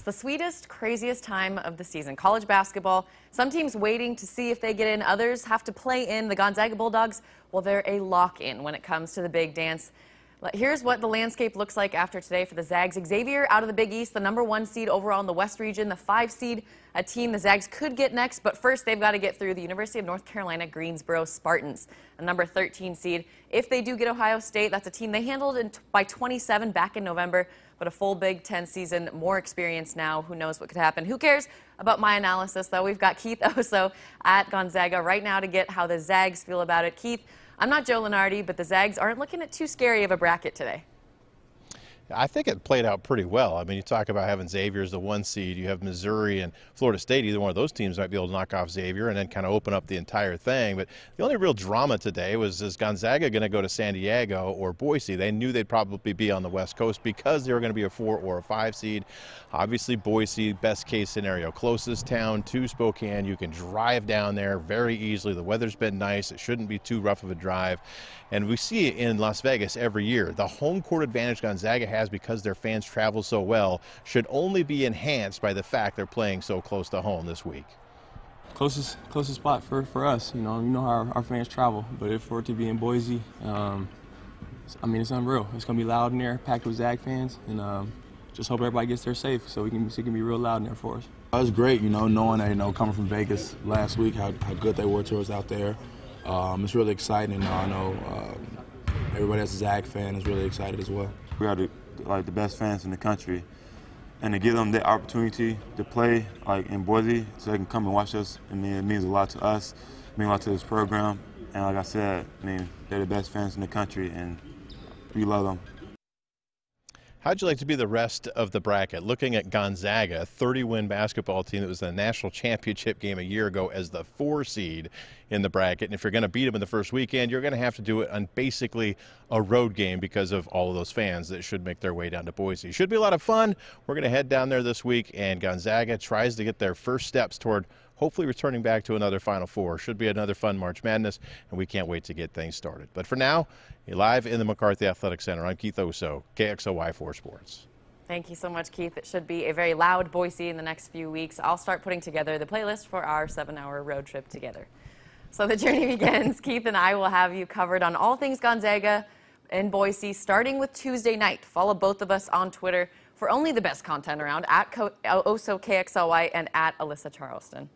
the sweetest, craziest time of the season. College basketball. Some teams waiting to see if they get in. Others have to play in. The Gonzaga Bulldogs, well, they're a lock-in when it comes to the big dance. Here's what the landscape looks like after today for the Zags. Xavier out of the Big East, the #1 seed overall in the West region, the 5 seed, a team the Zags could get next, but first they've got to get through the University of North Carolina Greensboro Spartans, a #13 seed. If they do get Ohio State, that's a team they handled by 27 back in November, but a full Big Ten season, more experience now. Who knows what could happen? Who cares about my analysis, though? We've got Keith Oso at Gonzaga right now to get how the Zags feel about it. Keith, I'm not Joe Lenardi, but the Zags aren't looking at too scary of a bracket today. I think it played out pretty well. I mean, you talk about having Xavier as the 1 seed. You have Missouri and Florida State. Either one of those teams might be able to knock off Xavier and then kind of open up the entire thing. But the only real drama today was, is Gonzaga going to go to San Diego or Boise? They knew they'd probably be on the West Coast because they were going to be a 4 or a 5 seed. Obviously, Boise, best case scenario, closest town to Spokane. You can drive down there very easily. The weather's been nice. It shouldn't be too rough of a drive. And we see it in Las Vegas every year. The home court advantage Gonzaga has because their fans travel so well should only be enhanced by the fact they're playing so close to home this week. Closest spot for us. You know how our fans travel, but if for it to be in Boise, I mean, it's unreal. It's gonna be loud in there, packed with Zag fans, and just hope everybody gets there safe so it can be real loud in there for us. It was great, knowing that, coming from Vegas last week, how good they were to us out there. It's really exciting. I know everybody that's a Zag fan is really excited as well. We are the best fans in the country, and to give them the opportunity to play in Boise so they can come and watch us, it means a lot to us, it means a lot to this program, and like I said, they're the best fans in the country and we love them. How'd you like to be the rest of the bracket? Looking at Gonzaga, a 30-win basketball team that was in the national championship game a year ago as the 4 seed in the bracket. And if you're going to beat them in the first weekend, you're going to have to do it on basically a road game because of all of those fans that should make their way down to Boise. Should be a lot of fun. We're going to head down there this week, and Gonzaga tries to get their first steps toward hopefully returning back to another Final Four. Should be another fun March Madness, and we can't wait to get things started. But for now, live in the McCarthy Athletic Center, I'm Keith Oso, KXOY4 Sports. Thank you so much, Keith. It should be a very loud Boise in the next few weeks. I'll start putting together the playlist for our 7-hour road trip together. So the journey begins. Keith and I will have you covered on all things Gonzaga and Boise, starting with Tuesday night. Follow both of us on Twitter for only the best content around, at OsoKXLY and at Alyssa Charleston.